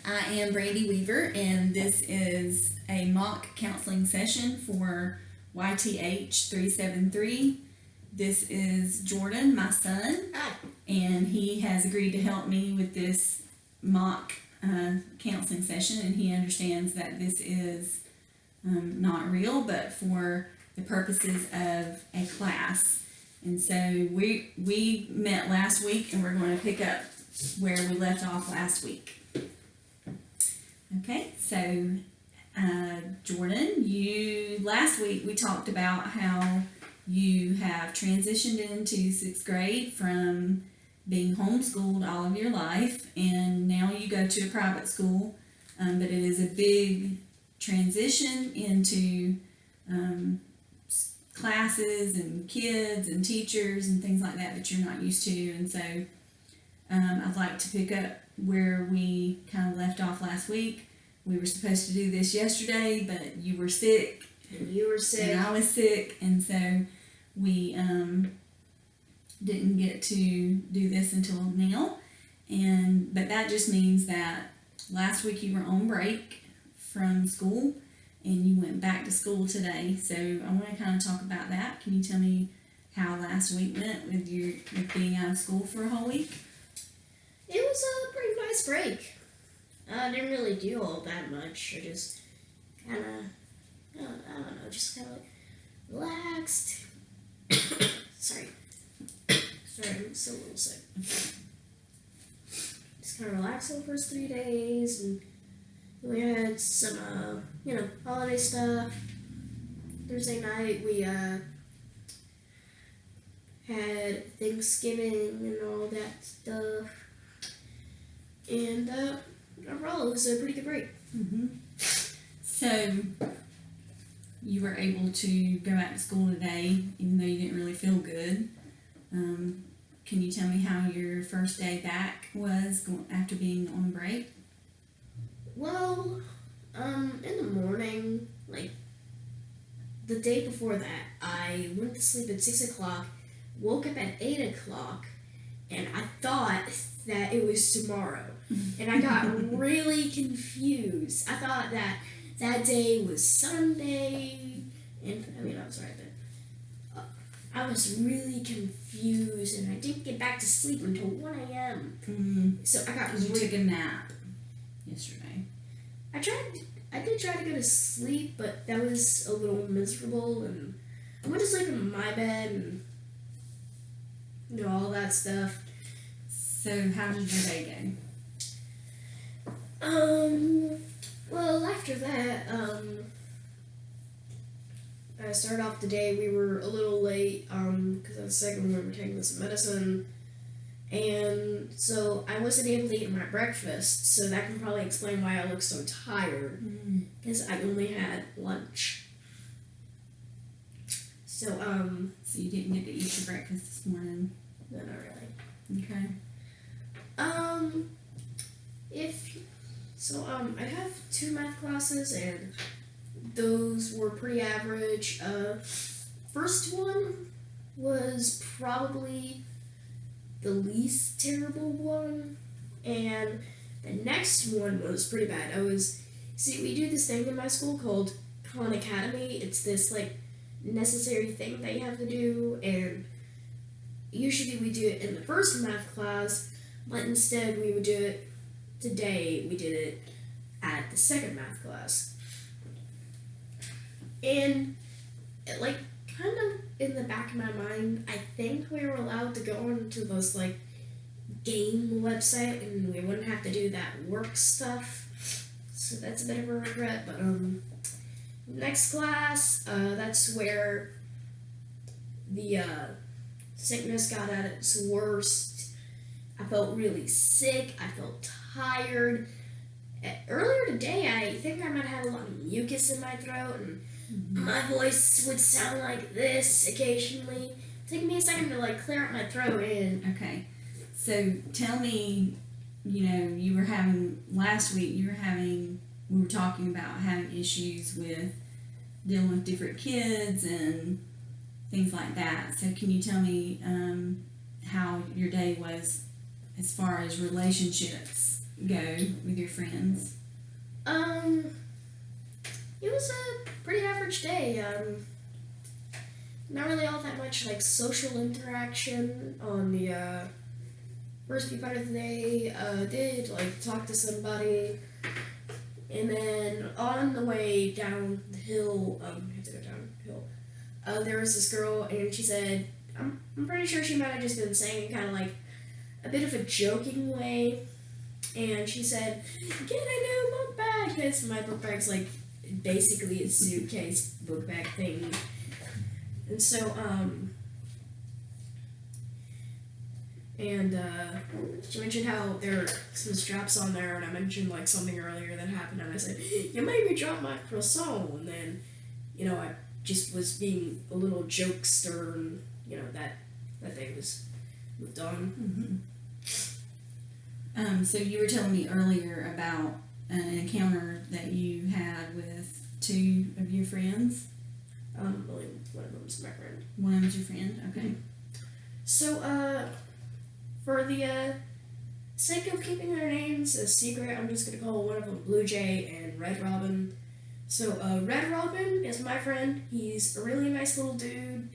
I am Brandy Weaver, and this is a mock counseling session for YTH373. This is Jordan, my son, and he has agreed to help me with this mock counseling session, and he understands that this is not real, but for the purposes of a class. And so we met last week, and we're going to pick up where we left off last week. Okay, so Jordan, last week we talked about how you have transitioned into sixth grade from being homeschooled all of your life, and now you go to a private school, but it is a big transition into classes and kids and teachers and things like that you're not used to. And so I'd like to pick up where we kind of left off last week. We were supposed to do this yesterday, but you were sick. And you were sick. And I was sick, and so we didn't get to do this until now. But that just means that last week you were on break from school, and you went back to school today. So I want to kind of talk about that. Can you tell me how last week went with being out of school for a whole week? It was a pretty nice break. I didn't really do all that much. I just kind of, I don't know, just kind of like relaxed. Sorry, I'm still a little sick. Just kind of relaxed the first 3 days, and we had some, holiday stuff. Thursday night we had Thanksgiving and all that stuff, and overall it was a pretty good break. Mm-hmm. So you were able to go back to school today, even though you didn't really feel good. Can you tell me how your first day back was after being on break? Well, in the morning, like the day before that, I went to sleep at 6 o'clock, woke up at 8 o'clock, and I thought that it was tomorrow. And I got really confused. I thought that day was Sunday, and I'm sorry, but I was really confused, and I didn't get back to sleep until 1 a.m. Mm-hmm. So I got You took a nap yesterday. I did try to go to sleep, but that was a little miserable, and I went to sleep in my bed, and all that stuff. So how did your day go? Well, after that, I started off the day, we were a little late, because I was sick and we were taking some medicine, and so I wasn't able to eat my breakfast, so that can probably explain why I look so tired, because I only had lunch. So you didn't get to eat your breakfast this morning? No, not really. Okay. I have 2 math classes, and those were pretty average. First one was probably the least terrible one, and the next one was pretty bad. We do this thing in my school called Khan Academy. It's this, necessary thing that you have to do, and usually we do it in the first math class, but instead we did it at the second math class. And, kind of in the back of my mind, I think we were allowed to go onto this, game website, and we wouldn't have to do that work stuff. So that's a bit of a regret, but, next class, that's where the, sickness got at its worst. I felt really sick. I felt tired. Earlier today, I think I might have had a lot of mucus in my throat, and my voice would sound like this occasionally. It took me a second to clear out my throat. Okay, so tell me, last week we were talking about having issues with dealing with different kids and things like that. So can you tell me how your day was as far as relationships go with your friends? It was a pretty average day. Not really all that much like social interaction on the first few part of the day. Did like talk to somebody, and then on the way down the hill, I had to go downhill. There was this girl, and she said, I'm pretty sure she might have just been saying it kind of like a bit of a joking way, and she said, "Get a new book bag." Because my book bag's like basically a suitcase book bag thing. And so, she mentioned how there are some straps on there, and I mentioned like something earlier that happened, and I said, "You made me drop my croissant," and then, I just was being a little jokester, and that day was moved on. Mm-hmm. So you were telling me earlier about an encounter that you had with two of your friends. Only one of them was my friend. One of them's your friend, okay. So, for the sake of keeping their names a secret, I'm just gonna call one of them Blue Jay and Red Robin. So, Red Robin is my friend. He's a really nice little dude.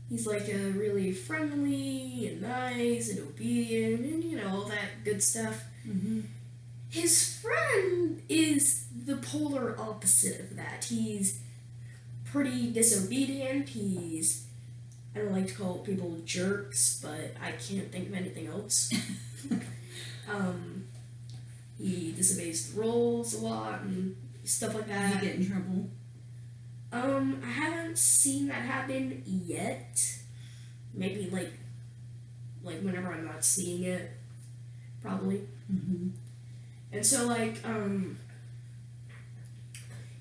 He's like really friendly and nice and obedient and all that good stuff. Mm-hmm. His friend is the polar opposite of that. He's pretty disobedient. I don't like to call people jerks, but I can't think of anything else. He disobeys the rules a lot and stuff like that. Does he get in trouble? I haven't seen that happen yet. Maybe like whenever I'm not seeing it, probably. Mm-hmm. And so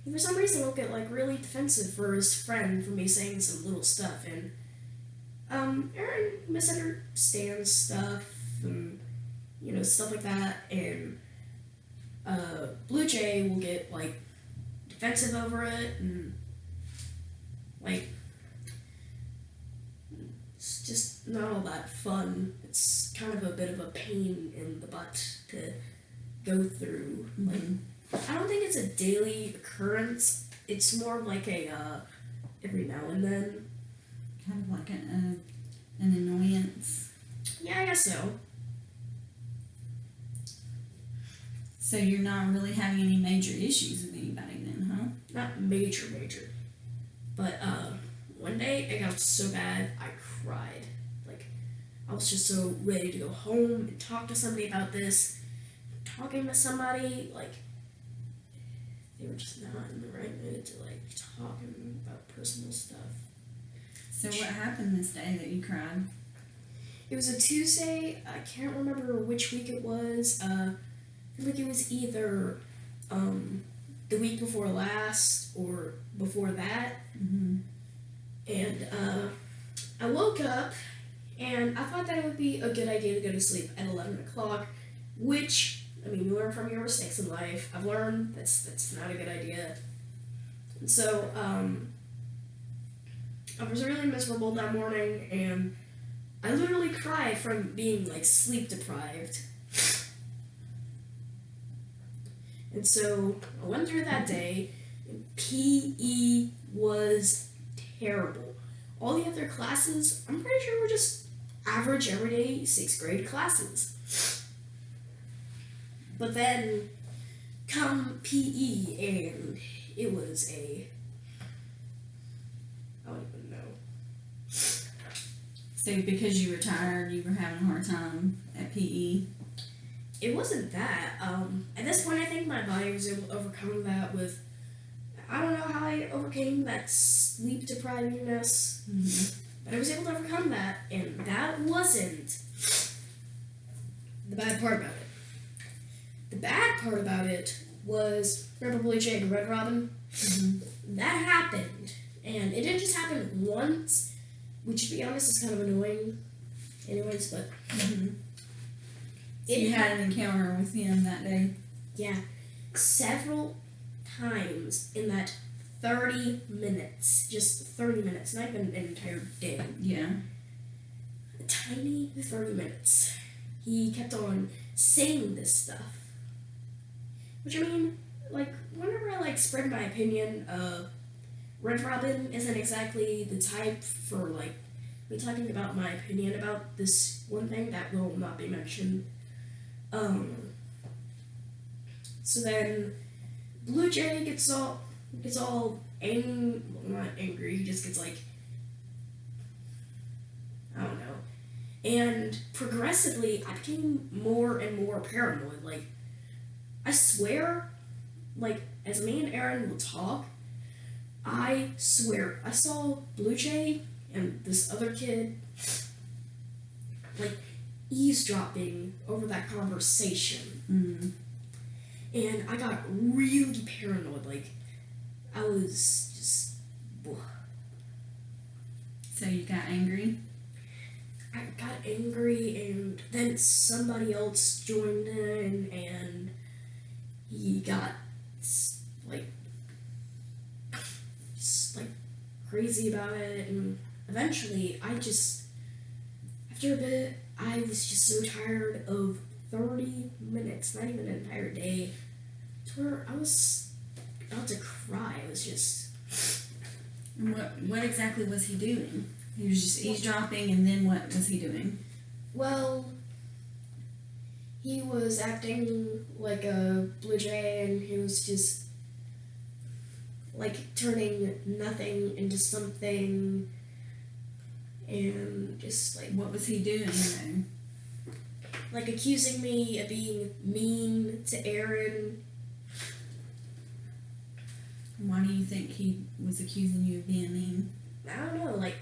for some reason he'll get like really defensive for his friend for me saying some little stuff, and Aaron misunderstands stuff and stuff like that, and Blue Jay will get like defensive over it, and like it's just not all that fun. It's kind of a bit of a pain in the butt to go through. Mm-hmm. Like, I don't think it's a daily occurrence. It's more like a every now and then. Kind of like an annoyance. Yeah, I guess so. So you're not really having any major issues with anybody then, huh? Not major. But one day it got so bad I cried. Like, I was just so ready to go home and talk to somebody about this. Talking to somebody, like, they were just not in the right mood to like talk about personal stuff. So what happened this day that you cried? It was a Tuesday. I can't remember which week it was. I feel like it was either the week before last or before that. Mm-hmm. And I woke up and I thought that it would be a good idea to go to sleep at 11 o'clock, which, I mean, you learn from your mistakes in life. I've learned that's not a good idea. And so I was really miserable that morning, and I literally cried from being like sleep deprived. And so I went through that day, and PE was terrible. All the other classes, I'm pretty sure, were just average, everyday 6th grade classes. But then come PE, and it was I don't even know. So because you were tired, you were having a hard time at PE? It wasn't that. At this point, I think my body was able to overcome that with, I don't know how I overcame that sleep deprivedness, but I was able to overcome that, and that wasn't the bad part about it. The bad part about it was, remember Blue Jay and Red Robin? Mm-hmm. That happened, and it didn't just happen once, which, to be honest, is kind of annoying anyways, but So you had an encounter with him that day? Yeah, several times in that 30 minutes, just 30 minutes, not even an entire day. Yeah. tiny 30 minutes, he kept on saying this stuff. Which, I mean, like, whenever I, like, spread my opinion, Red Robin isn't exactly the type for, like, me talking about my opinion about this one thing that will not be mentioned. So then, Blue Jay gets all not angry, he just gets, like, I don't know. And progressively, I became more and more paranoid. Like, I swear, like, as me and Aaron will talk, I swear, I saw Blue Jay and this other kid, like, eavesdropping over that conversation. Mm. And I got really paranoid. Like, I was just... So you got angry? I got angry, and then somebody else joined in, and he got, like, just, like, crazy about it, and eventually, after a bit, I was just so tired of 30 minutes, not even an entire day, to where I was about to cry. It was just... What exactly was he doing? He was just eavesdropping, and then what was he doing? Well, he was acting like a Blue Jay, and he was just, like, turning nothing into something, and just, like... What was he doing, though? Like, accusing me of being mean to Aaron. Why do you think he was accusing you of being mean? I don't know, like,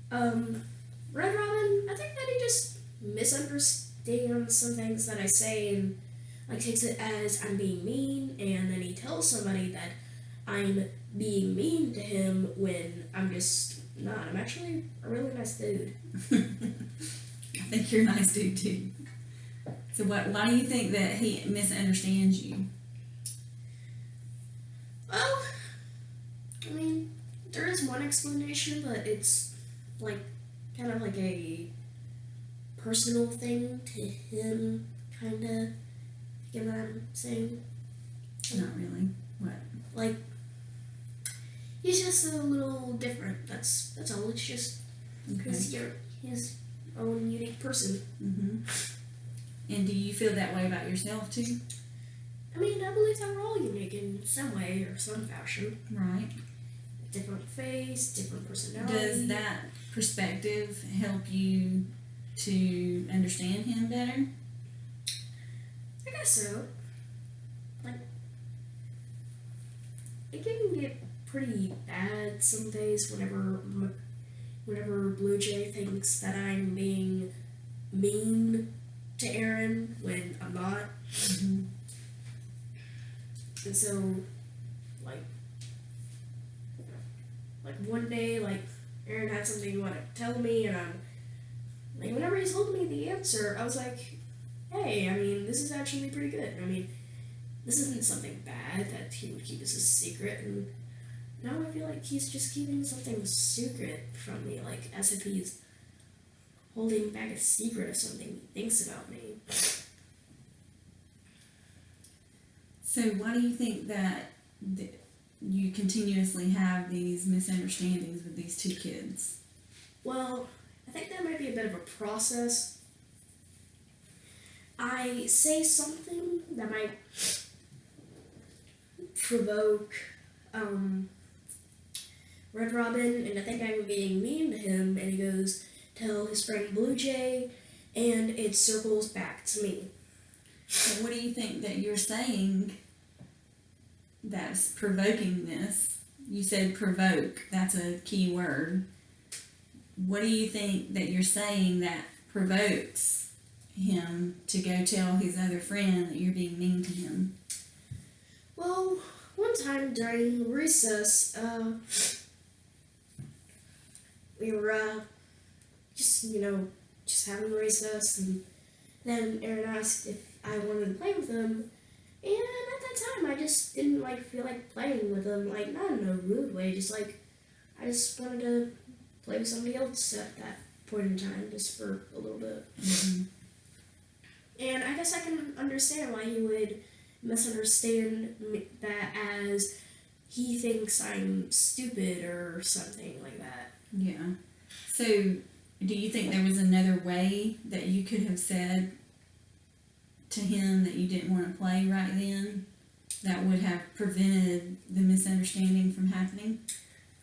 Red Robin, I think that he just misunderstands some things that I say and, like, takes it as I'm being mean, and then he tells somebody that I'm being mean to him when I'm just not. I'm actually a really nice dude. I think you're a nice dude, too. So why do you think that he misunderstands you? Well, I mean, there is one explanation, but it's, like, kind of like a personal thing to him, kind of. You know what I'm saying? Not really. What? Like, he's just a little different. That's all. It's just because you're his own unique person. Mm-hmm. And do you feel that way about yourself, too? I mean, I believe that we're all unique in some way or some fashion. Right. Different face, different personality. Does that perspective help you to understand him better? I guess so. Like, it can get pretty bad some days whenever Blue Jay thinks that I'm being mean to Aaron when I'm not. Mm-hmm. And so, like one day, like, Aaron had something he wanted to tell me, and I'm, like, whenever he told me the answer, I was like, hey, I mean, this is actually pretty good. I mean, this isn't something bad that he would keep as a secret, and now I feel like he's just keeping something secret from me, like, as if he's holding back a secret of something he thinks about me. So why do you think that you continuously have these misunderstandings with these two kids? Well, I think that might be a bit of a process. I say something that might provoke Red Robin, and I think I'm being mean to him, and he goes, tell his friend Blue Jay, and it circles back to me. So what do you think that you're saying that's provoking this? You said provoke. That's a key word. What do you think that you're saying that provokes him to go tell his other friend that you're being mean to him? Well, one time during recess, we were just having recess, and then Aaron asked if I wanted to play with him, and at that time I just didn't feel like playing with him, not in a rude way, just I just wanted to play with somebody else at that point in time, just for a little bit. Mm-hmm. And I guess I can understand why he would misunderstand that as he thinks I'm stupid or something like that. Yeah. So, do you think there was another way that you could have said to him that you didn't want to play right then that would have prevented the misunderstanding from happening?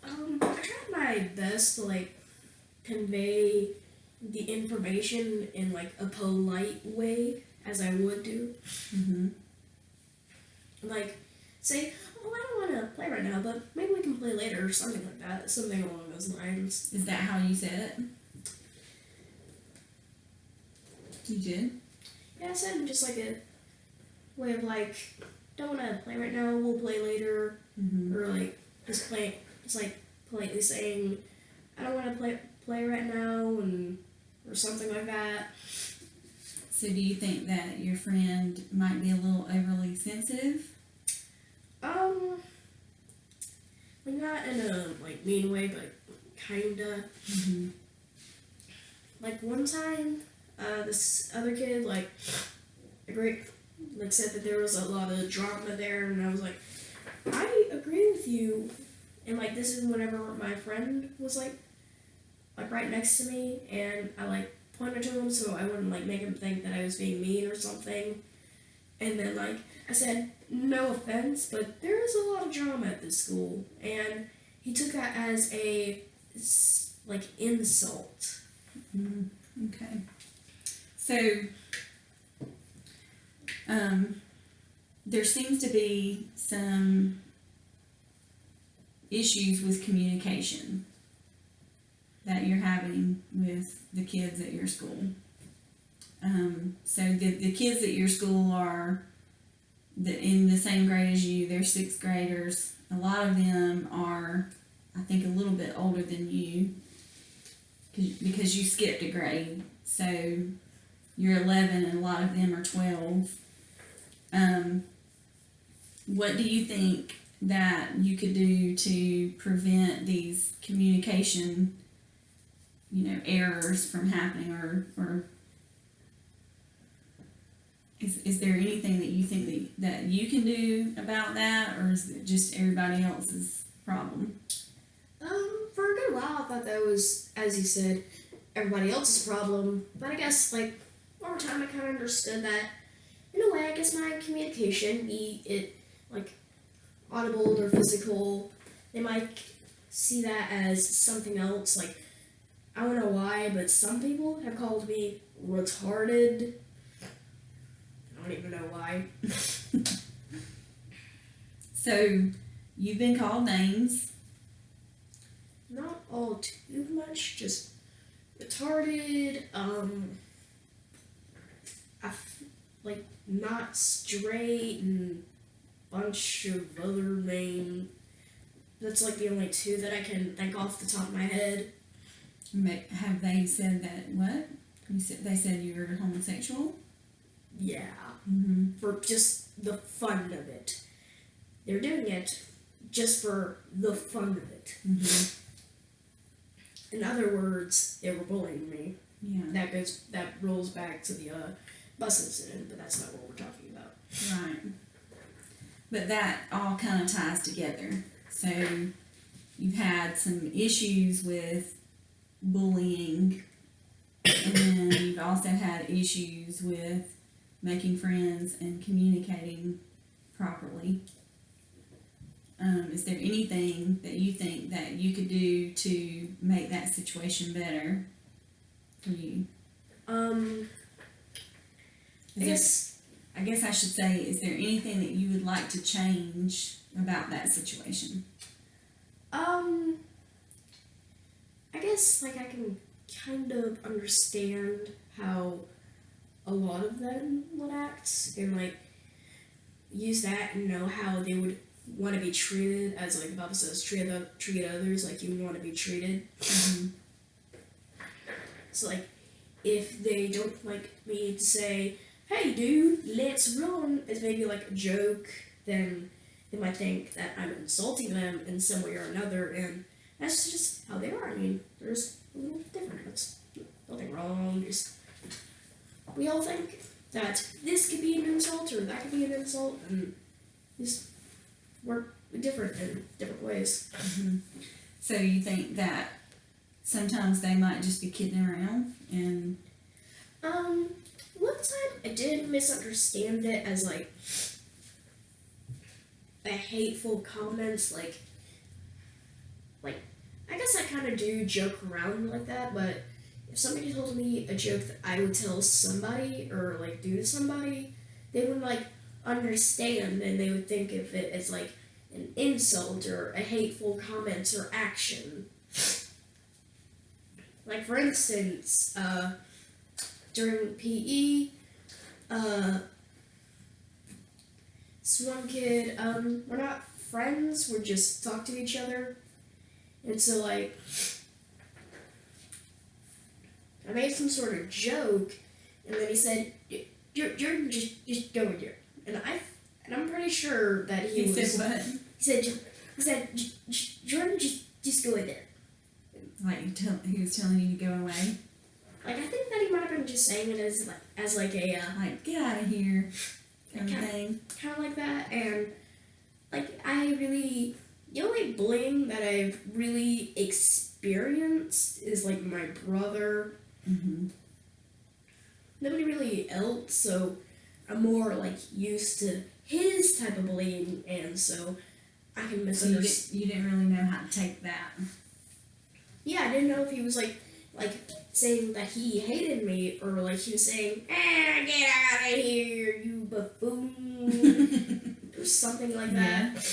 I tried my best to like convey the information in like a polite way, as I would do. Mm-hmm. Like, say, oh, I don't want to play right now, but maybe we can play later or something like that. Something along those lines. Is that how you said it? You did? Yeah, I said just like a way of like, don't want to play right now, we'll play later. Mm-hmm. Or like, just like politely saying, I don't want to play right now, and or something like that. So do you think that your friend might be a little overly sensitive? Like not in a like mean way, but kinda. Mm-hmm. Like one time, this other kid like said that there was a lot of drama there, and I was like, I agree with you. And like this is whenever my friend was like right next to me, and I like pointed to him so I wouldn't like make him think that I was being mean or something. And then like I said, no offense, but there is a lot of drama at this school, and he took that as a like insult. Mm-hmm. Okay. So, there seems to be some issues with communication that you're having with the kids at your school. So the kids at your school are in the same grade as you. They're sixth graders. A lot of them are, I think, a little bit older than you because you skipped a grade. So you're 11 and a lot of them are 12. What do you think that you could do to prevent these communication, errors from happening, or is there anything that you think that you can do about that, or is it just everybody else's problem? For a good while I thought that was, as you said, everybody else's problem, but I guess like over time I kind of understood that in a way. I guess my communication, be it like audible or physical, they might see that as something else. Like, I don't know why, but some people have called me retarded. I don't even know why. So, you've been called names. Not all too much, just retarded, like not straight, and bunch of other names. That's like the only two that I can think off the top of my head. Have they said that, what? They said you were homosexual? Yeah. Mm-hmm. For just the fun of it. They're doing it just for the fun of it. Mm-hmm. In other words, they were bullying me. Yeah. That rolls back to the bus incident, but that's not what we're talking about. Right. But that all kind of ties together. So you've had some issues with bullying, and then you've also had issues with making friends and communicating properly. Is there anything that you think that you could do to make that situation better for you? I guess I should say, is there anything that you would like to change about that situation? I guess like I can kind of understand how a lot of them would act, and like use that and know how they would want to be treated, as like the Bible says, treat others like you want to be treated. Mm-hmm. So like if they don't like me to say, hey dude, let's run, as maybe like a joke, then they might think that I'm insulting them in some way or another, and that's just how they are. I mean, there's a little difference. nothing wrong. Just we all think that this could be an insult or that could be an insult, and just we're different in different ways. Mm-hmm. So you think that sometimes they might just be kidding around and One time I did misunderstand it as like a hateful comments, like I guess I kind of do joke around like that, but if somebody told me a joke that I would tell somebody or like do to somebody, they wouldn't like understand, and they would think of it as like an insult or a hateful comment or action. Like for instance, during PE, this one kid, we're not friends, we just talk to each other. And so, like, I made some sort of joke, and then he said, "Jordan, just go in here." And I'm pretty sure that he was. said what? He said, "Jordan, just go in there." Like he was telling you to go away. Like, I think that he might have been just saying it as like a like get out of here kind of thing. Kind of like that, and like the only bullying that I've really experienced is like my brother. Mm-hmm. Nobody really else, so I'm more like used to his type of bullying, and so I can misunderstand. So you didn't really know how to take that. Yeah, I didn't know if he was like saying that he hated me, or like he was saying, "Get out of here, you buffoon," or something like that.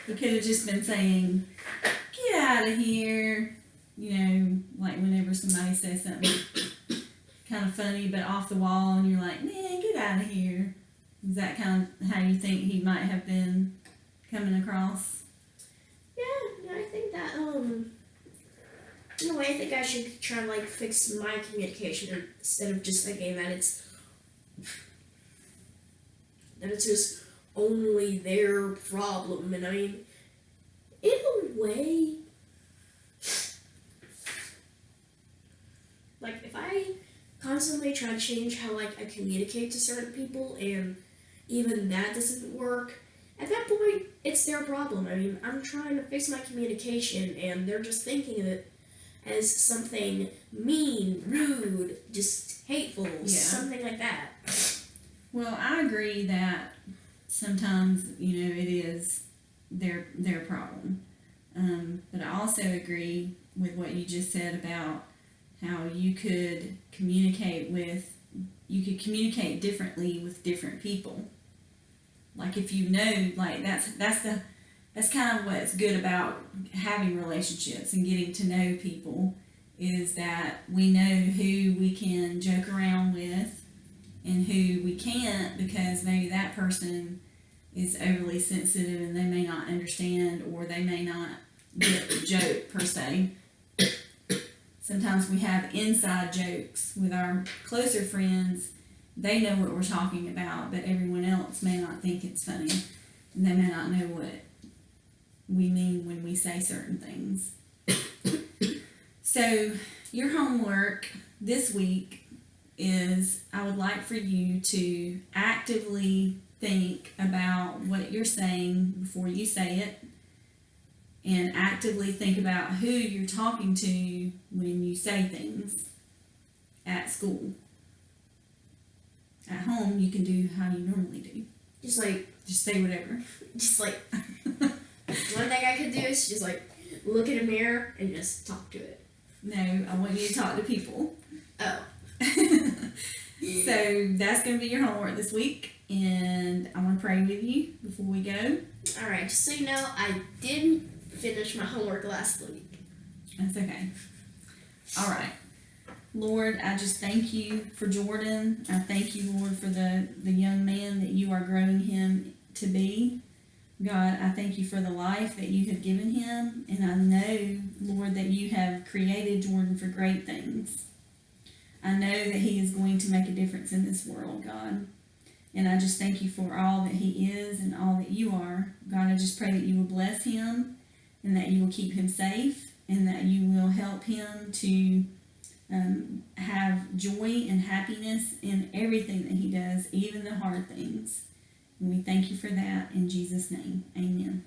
He could have just been saying, "Get out of here," you know, like whenever somebody says something kind of funny but off the wall, and you're like, "Man, get out of here." Is that kind of how you think he might have been coming across? Yeah, I think that in a way, I think I should try to like fix my communication instead of just thinking that it's just only their problem. And I mean, in a way, like if I constantly try to change how like I communicate to certain people, and even that doesn't work, at that point it's their problem. I mean, I'm trying to fix my communication, and they're just thinking of it as something mean, rude, just hateful, something like that. Well, I agree that sometimes, you know, it is their problem. But I also agree with what you just said about how you could communicate differently with different people. Like if you know, like that's kind of what's good about having relationships and getting to know people, is that we know who we can joke around with and who we can't, because maybe that person is overly sensitive and they may not understand, or they may not get the joke per se. Sometimes we have inside jokes with our closer friends. They know what we're talking about, but everyone else may not think it's funny, and they may not know what we mean when we say certain things. So your homework this week is, I would like for you to actively think about what you're saying before you say it, and actively think about who you're talking to when you say things at school. At home, you can do how you normally do. Just say whatever. Just like, one thing I could do is just like look at a mirror and just talk to it. No, I want you to talk to people. Oh. So that's going to be your homework this week, and I want to pray with you before we go. Alright, just so you know, I didn't finish my homework last week. That's okay. Alright. Lord, I just thank you for Jordan. I thank you, Lord, for the young man that you are growing him to be. God, I thank you for the life that you have given him, and I know, Lord, that you have created Jordan for great things. I know that he is going to make a difference in this world, God. And I just thank you for all that he is and all that you are. God, I just pray that you will bless him, and that you will keep him safe, and that you will help him to have joy and happiness in everything that he does, even the hard things. And we thank you for that in Jesus' name. Amen.